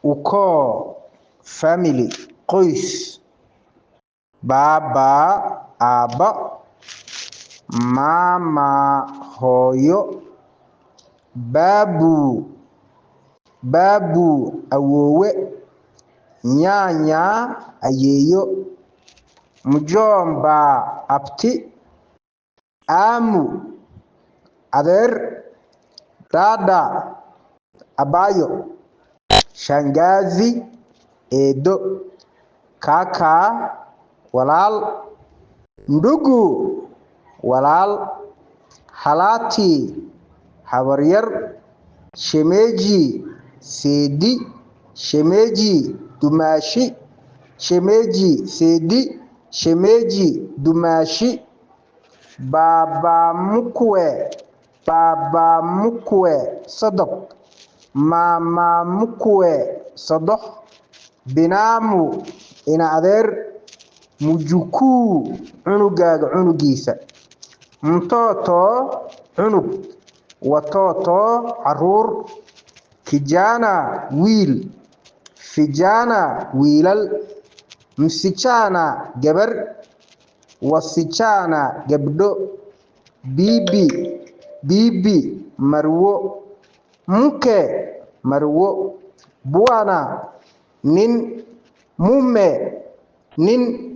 ukoo family qoys. Baba aabba, mama hooyo, babu awoowe, nyanya ayeeyo, mjomba abti, amu adeer, dada abayo, shangazi eedo, kaka walaal, ndugu walaal, halati habaryar, shemeji seedi, shemeji dumaashi, shemeji seedi, shemeji dumaashi, baba mkwe sodoh, mama mkwe sodoh, binamu ina adeer, mjukuu cunugaaga cunugiisa, mtoto cunug, watoto caruur, kijana wiil, vijana wiilal, msichana gabar, wasichana gabdho, bibi marwo, mke marwo, bwana nin, mume nin,